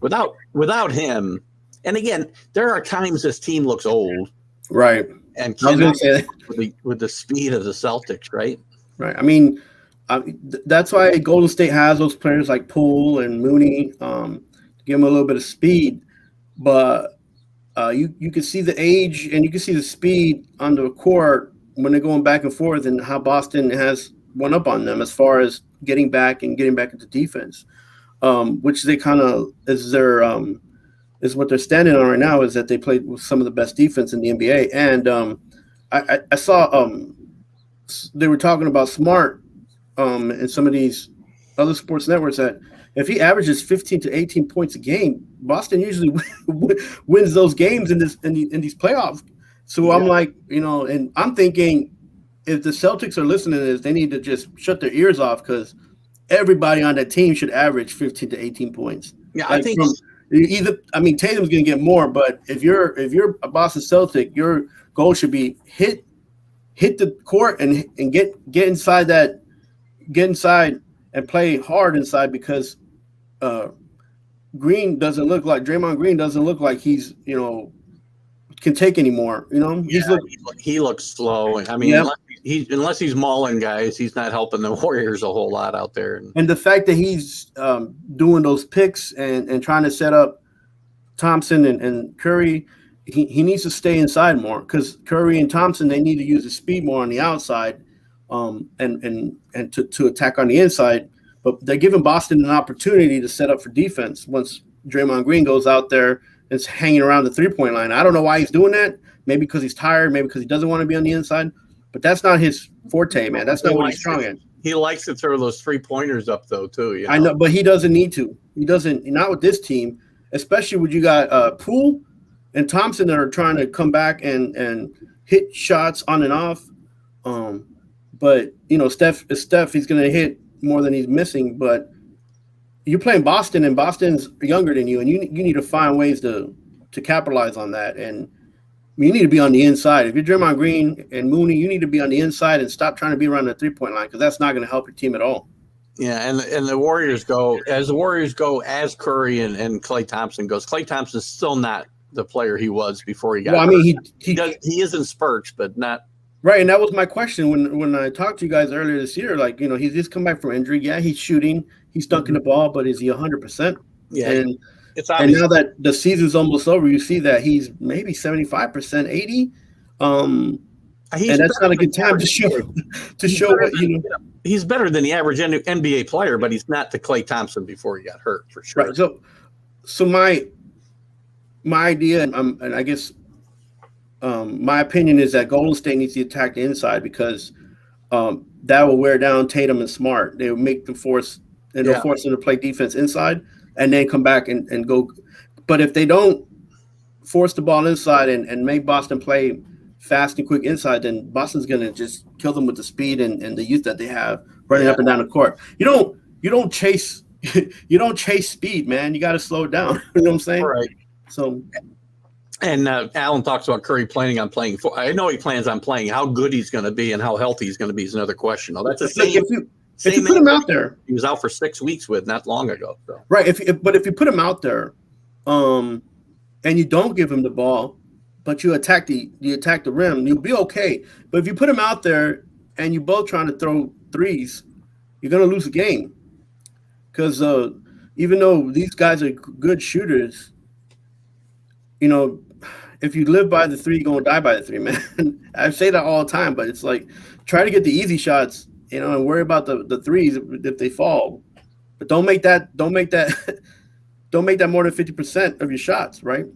Without him, and again, there are times this team looks old, right? And cannot with the speed of the Celtics, right? Right. I mean, that's why Golden State has those players like Poole and Mooney to give them a little bit of speed. But you can see the age and you can see the speed on the court when they're going back and forth, and how Boston has one up on them as far as getting back into defense. Which they kind of is what they're standing on right now, is that they played with some of the best defense in the NBA. And I saw they were talking about Smart in some of these other sports networks that if he averages 15 to 18 points a game, Boston usually wins those games in these playoffs. So yeah. I'm like, and I'm thinking if the Celtics are listening to this, they need to just shut their ears off, because everybody on that team should average 15 to 18 points. Yeah, I think Tatum's going to get more, but if you're a Boston Celtic, your goal should be hit the court and get inside and play hard inside, because Draymond Green doesn't look like he's can take anymore. He looks slow. I mean, unless he's mauling guys, he's not helping the Warriors a whole lot out there. And the fact that he's doing those picks and trying to set up Thompson and Curry, he needs to stay inside more, because Curry and Thompson, they need to use the speed more on the outside and to attack on the inside. But they're giving Boston an opportunity to set up for defense once Draymond Green goes out there and is hanging around the three-point line. I don't know why he's doing that. Maybe because he's tired, maybe because he doesn't want to be on the inside. But that's not his forte, man. That's not what he's strong at. He likes to throw those 3-pointers up, though, too. I know, but he doesn't need to. He doesn't. Not with this team, especially when you got Poole and Thompson that are trying to come back and hit shots on and off. But Steph, he's going to hit more than he's missing. But you're playing Boston, and Boston's younger than you, and you need to find ways to capitalize on that. And you need to be on the inside. If you're Draymond Green and Mooney, you need to be on the inside and stop trying to be around the 3-point line, because that's not going to help your team at all. Yeah, and the Warriors go as Curry and Klay Thompson goes. Klay Thompson's still not the player he was before he got. Well, I mean, he is in spurts, but not. Right, and that was my question when I talked to you guys earlier this year. Like, he's just come back from injury. Yeah, he's shooting, he's dunking the ball, but is he 100%? Yeah, and it's obvious. And now that the season's almost over, you see that he's maybe 75%, 80. And that's not a good time to show what He's better than the average NBA player, but he's not the Klay Thompson before he got hurt, for sure. Right. So my idea, and I guess my opinion is that Golden State needs to attack the inside, because that will wear down Tatum and Smart. They will make them force them to play defense inside and then come back and go. But if they don't force the ball inside and make Boston play fast and quick inside, then Boston's going to just kill them with the speed and the youth that they have running up and down the court. You don't chase speed, man. You got to slow it down. You know what I'm saying? Right. So. And Alan talks about Curry planning on playing. I know he plans on playing. How good he's going to be and how healthy he's going to be is another question. Oh, that's the same. If you put him out there, he was out for 6 weeks with not long ago. So. Right. If you put him out there, and you don't give him the ball, but you attack the rim, you'll be okay. But if you put him out there and you both trying to throw threes, you're going to lose the game. Because even though these guys are good shooters, if you live by the three, you're going to die by the three, man. I say that all the time, but it's like, try to get the easy shots, and worry about the threes if they fall. But don't make that more than 50% of your shots, right?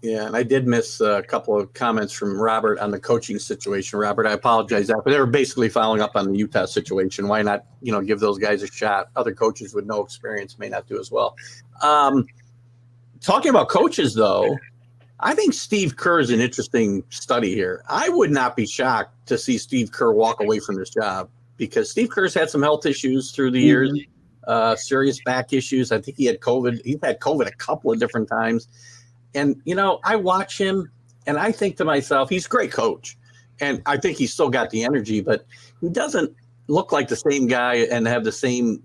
Yeah, and I did miss a couple of comments from Robert on the coaching situation. Robert, I apologize. But they were basically following up on the Utah situation. Why not, give those guys a shot? Other coaches with no experience may not do as well. Talking about coaches, though, I think Steve Kerr is an interesting study here. I would not be shocked to see Steve Kerr walk away from this job, because Steve Kerr's had some health issues through the years, serious back issues. I think he had COVID. He's had COVID a couple of different times. And, I watch him and I think to myself, he's a great coach. And I think he's still got the energy, but he doesn't look like the same guy and have the same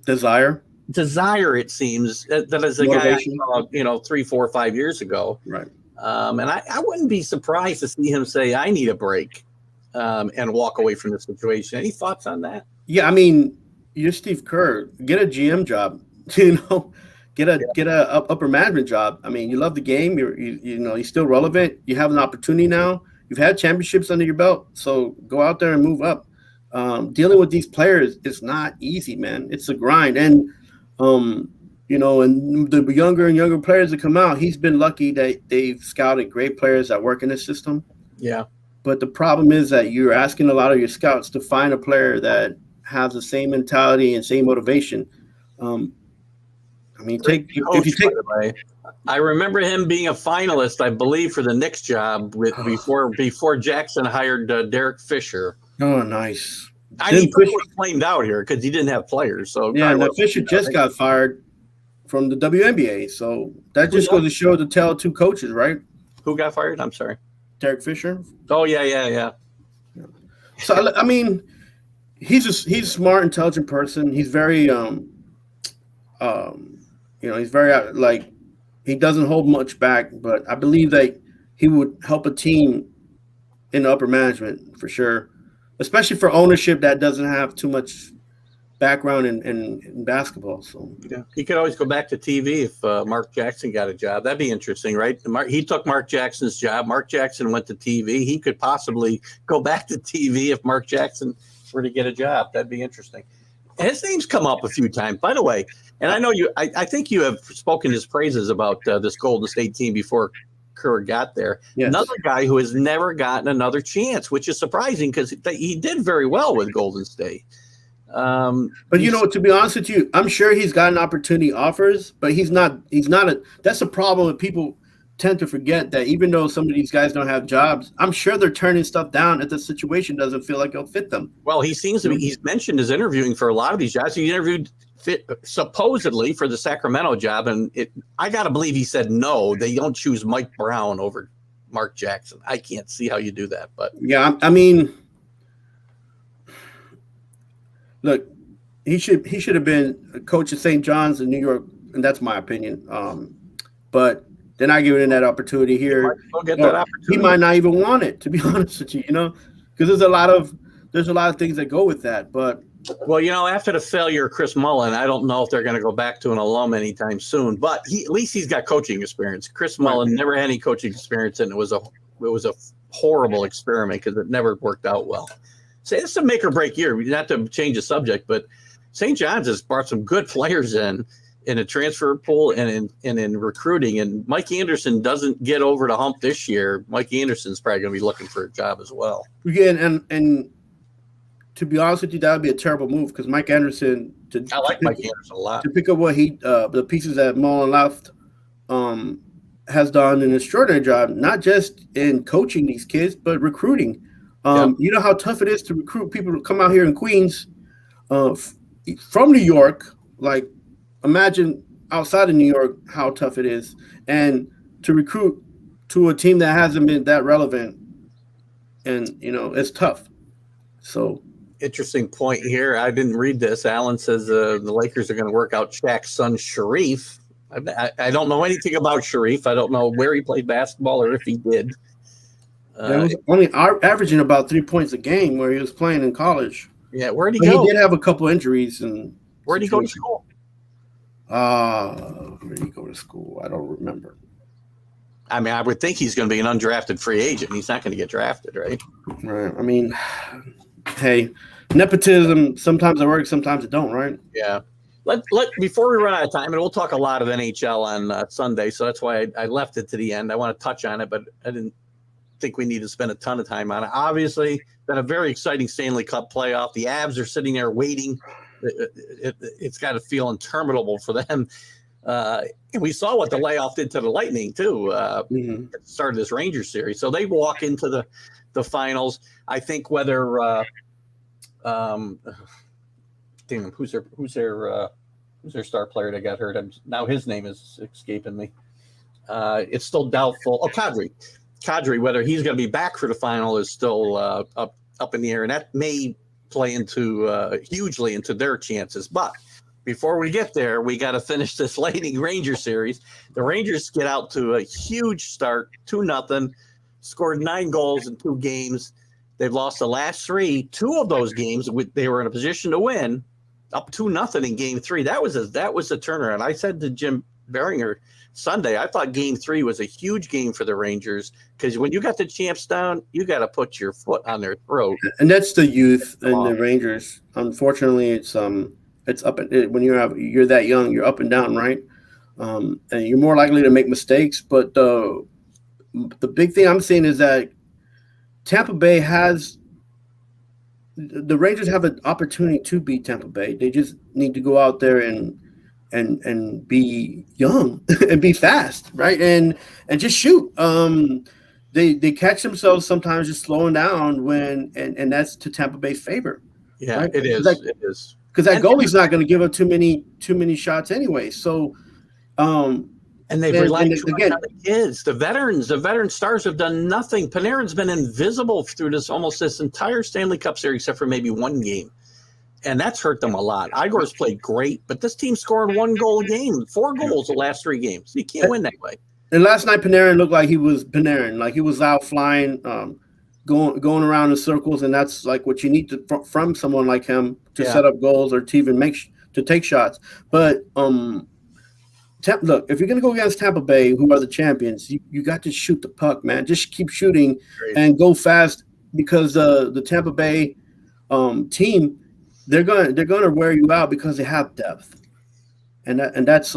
desire, it seems, that as a guy I saw, 3, 4, 5 years ago. Right. And I wouldn't be surprised to see him say, I need a break, and walk away from the situation. Any thoughts on that? Yeah, I mean, you're Steve Kerr. Get a GM job, get a upper management job. I mean, you love the game. You're still relevant. You have an opportunity now. You've had championships under your belt, so go out there and move up. Dealing with these players is not easy, man. It's a grind. And and the younger and younger players that come out, he's been lucky that they've scouted great players that work in the system. Yeah. But the problem is that you're asking a lot of your scouts to find a player that has the same mentality and same motivation. I remember him being a finalist, I believe, for the Knicks job before Jackson hired Derek Fisher. Oh, nice. He was flamed out here because he didn't have players. So yeah, Fisher just got fired from the WNBA. So that just goes to show the tell two coaches, right? Who got fired? I'm sorry. Derek Fisher. Oh yeah. So I mean, he's a smart, intelligent person. He's very he's very he doesn't hold much back, but I believe that he would help a team in the upper management for sure, especially for ownership that doesn't have too much background in basketball. So yeah, he could always go back to TV if Mark Jackson got a job. That'd be interesting, right? He took Mark Jackson's job. Mark Jackson went to TV. He could possibly go back to TV if Mark Jackson were to get a job. That'd be interesting. His name's come up a few times, by the way. And I know I think you have spoken his praises about this Golden State team before Kerr got there. Yes. Another guy who has never gotten another chance, which is surprising because he did very well with Golden State. But to be honest with you, I'm sure he's gotten opportunity offers, but he's not that's a problem that people tend to forget, that even though some of these guys don't have jobs, I'm sure they're turning stuff down if the situation doesn't feel like it'll fit them. Well, he seems to be, he's mentioned his interviewing for a lot of these jobs. He interviewed fit supposedly for the Sacramento job, and I got to believe he said no. They don't choose Mike Brown over Mark Jackson. I can't see how you do that, but yeah, I mean, look, he should have been a coach at St. John's in New York, and that's my opinion. But they're not giving him that opportunity here. He might not even want it, to be honest with you. Because there's a lot of things that go with that. But well, after the failure of Chris Mullen, I don't know if they're going to go back to an alum anytime soon. But at least he's got coaching experience. Chris Mullen never had any coaching experience, and it was a horrible experiment because it never worked out well. So it's a make or break year. Not to change the subject, but St. John's has brought some good players in a transfer pool and in recruiting. And Mike Anderson doesn't get over the hump this year. Mike Anderson's probably going to be looking for a job as well. Again, and to be honest with you, that would be a terrible move because Mike Anderson. I like Mike Anderson a lot. To pick up what the pieces that Mullen left, has done an extraordinary job, not just in coaching these kids, but recruiting. You know how tough it is to recruit people to come out here in Queens from New York. Like, imagine outside of New York how tough it is, and to recruit to a team that hasn't been that relevant, and it's tough. So. Interesting point here. I didn't read this. Alan says the Lakers are going to work out Shaq's son, Sharif. I don't know anything about Sharif. I don't know where he played basketball or if he did. He was only averaging about 3 points a game where he was playing in college. Yeah, where'd he go? He did have a couple injuries. Where'd he go to school? Where did he go to school? I don't remember. I mean, I would think he's going to be an undrafted free agent. He's not going to get drafted, right? Right. I mean, hey, nepotism, sometimes it works, sometimes it don't, right? Yeah. Before we run out of time, and we'll talk a lot of NHL on Sunday, so that's why I left it to the end. I want to touch on it, but I didn't think we need to spend a ton of time on it. Obviously, been a very exciting Stanley Cup playoff. The Avs are sitting there waiting. It's got to feel interminable for them. And we saw what the layoff did to the Lightning, too, at the start of this Rangers series. So they walk into the finals. I think whether who's their star player that got hurt? Now his name is escaping me. It's still doubtful. Oh, Kadri, whether he's going to be back for the final is still up in the air, and that may play into hugely into their chances. But before we get there, we got to finish this Lightning Ranger series. The Rangers get out to a huge start, 2-0, scored 9 goals in 2 games. They've lost the last 3. 2 of those games they were in a position to win, up 2-0 in Game 3. That was a turnaround. I said to Jim Beringer Sunday, I thought Game 3 was a huge game for the Rangers because when you got the champs down, you got to put your foot on their throat. And that's the youth and the Rangers. Unfortunately, it's up when you're that young, you're up and down, right? And you're more likely to make mistakes. But the big thing I'm seeing is that Tampa Bay the Rangers have an opportunity to beat Tampa Bay. They just need to go out there and be young and be fast, right? And just shoot. They catch themselves sometimes just slowing down and that's to Tampa Bay's favor. Yeah, right? it is. It is. Because that goalie's not going to give up too many shots anyway. So, and they've relied on the kids, the veterans. The veteran stars have done nothing. Panarin's been invisible through this entire Stanley Cup series, except for maybe 1 game, and that's hurt them a lot. Igor's played great, but this team scored 1 goal a game, 4 goals the last 3 games. You can't win that way. And last night, Panarin looked like he was Panarin, like he was out flying, going around in circles, and that's like what you need from someone like him to set up goals or to even to take shots. But look, if you're going to go against Tampa Bay, who are the champions, you got to shoot the puck, man. Just keep shooting and go fast because the Tampa Bay team, they're gonna wear you out because they have depth, and that's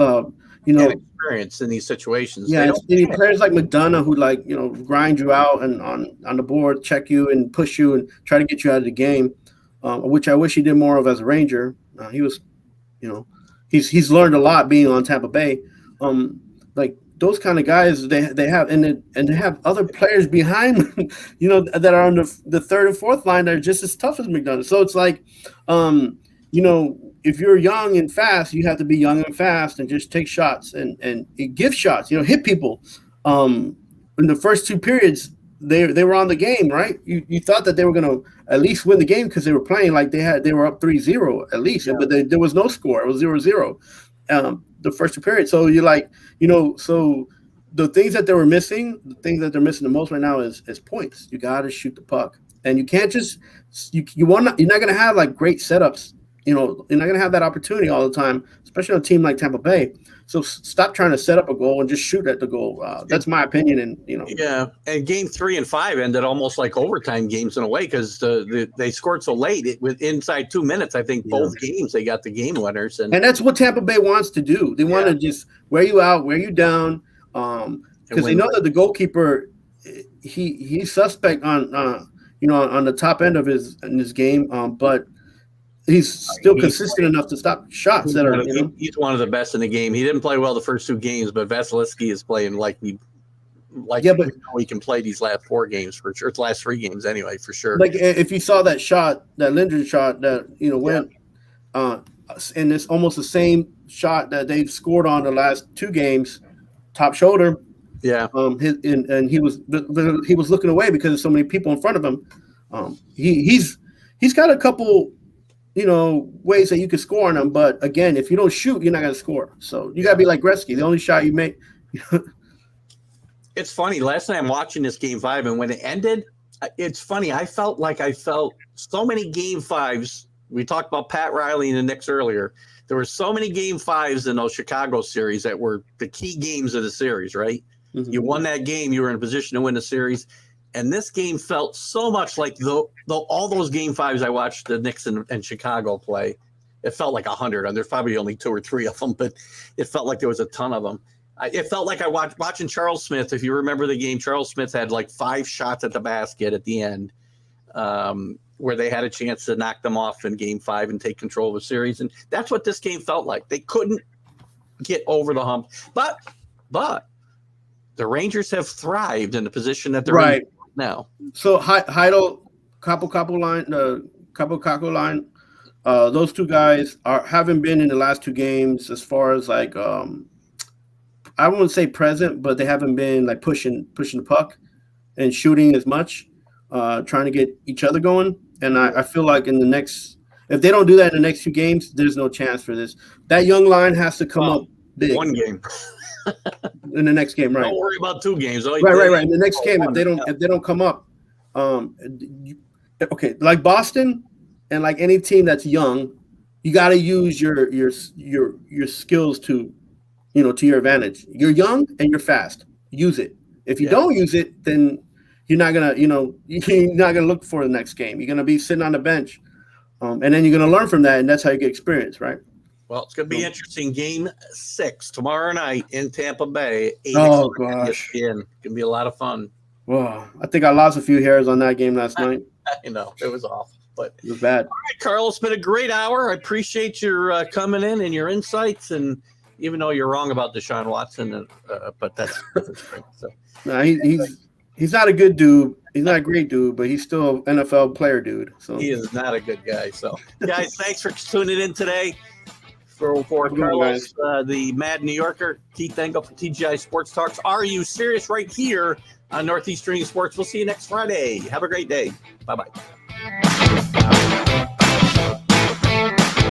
experience in these situations. Yeah, players like McDonough who grind you out and on the board, check you and push you and try to get you out of the game, which I wish he did more of as a Ranger. He was, he's learned a lot being on Tampa Bay. Like those kind of guys, they have and they have other players behind them, that are on the third and fourth line that are just as tough as McDonough. So it's like, if you're young and fast, you have to be young and fast and just take shots and give shots. Hit people. In the first two periods, they were on the game, right? You thought that they were going to at least win the game because they were playing like they were up 3-0 at least, but there was no score. It was 0-0 the first two periods. So you're like, so the things that they were missing, the things that they're missing the most right now is points. You got to shoot the puck, and you can't just you're not going to have like great setups. You're not going to have that opportunity all the time, especially on a team like Tampa Bay. So stop trying to set up a goal and just shoot at the goal. That's my opinion. And yeah. And game 3 and 5 ended almost like overtime games in a way because they scored so late. With inside 2 minutes, I think both games they got the game winners. And that's what Tampa Bay wants to do. They want to just wear you out, wear you down, because they know that the goalkeeper he's suspect on on the top end of his game, but he's still consistent enough to stop shots that are. He's one of the best in the game. He didn't play well the first 2 games, but Vasilevsky is playing like he can play these last 4 games for sure. It's last 3 games anyway, for sure. Like if you saw that shot, that Lindgren shot that went, and it's almost the same shot that they've scored on the last 2 games, top shoulder. Yeah. He was looking away because there's so many people in front of him. He's got a couple. Ways that you can score on them. But again, if you don't shoot, you're not going to score. So you got to be like Gretzky. The only shot you make. It's funny. Last night I'm watching this game 5, and when it ended, it's funny. I felt so many game 5s. We talked about Pat Riley and the Knicks earlier. There were so many game 5s in those Chicago series that were the key games of the series, right? Mm-hmm. You won that game. You were in a position to win the series. And this game felt so much like all those game 5s I watched the Knicks and Chicago play. It felt like 100. And there's probably only 2 or 3 of them, but it felt like there was a ton of them. It felt like I watching Charles Smith. If you remember the game, Charles Smith had like 5 shots at the basket at the end, where they had a chance to knock them off in game 5 and take control of the series. And that's what this game felt like. They couldn't get over the hump. But the Rangers have thrived in the position that they're in now. So Heidel, Capo line, those 2 guys haven't been in the last 2 games as far as like I wouldn't say present, but they haven't been like pushing the puck and shooting as much, trying to get each other going. And I feel like if they don't do that in the next 2 games, there's no chance for this. That young line has to come up big. 1 game. In the next game, right? Don't worry about 2 games. Right. In the next game, if they don't come up, okay, like Boston and like any team that's young, you got to use your skills to your advantage. You're young and you're fast. Use it. If you don't use it, then you're not gonna look for the next game. You're gonna be sitting on the bench, and then you're gonna learn from that, and that's how you get experience, right? Well, it's going to be interesting. Game 6 tomorrow night in Tampa Bay. Oh, gosh. It's going to be a lot of fun. Well, I think I lost a few hairs on that game last night. It was awful, but it was bad. All right, Carl, it's been a great hour. I appreciate your coming in and your insights. And even though you're wrong about Deshaun Watson, but that's great. So. No, he's not a good dude. He's not a great dude, but he's still an NFL player dude. So he is not a good guy. So, guys, thanks for tuning in today. For Carlos, the Mad New Yorker, Keith Engel from TGI Sports Talks. Are you serious? Right here on Northeast Streaming Sports. We'll see you next Friday. Have a great day. Bye-bye.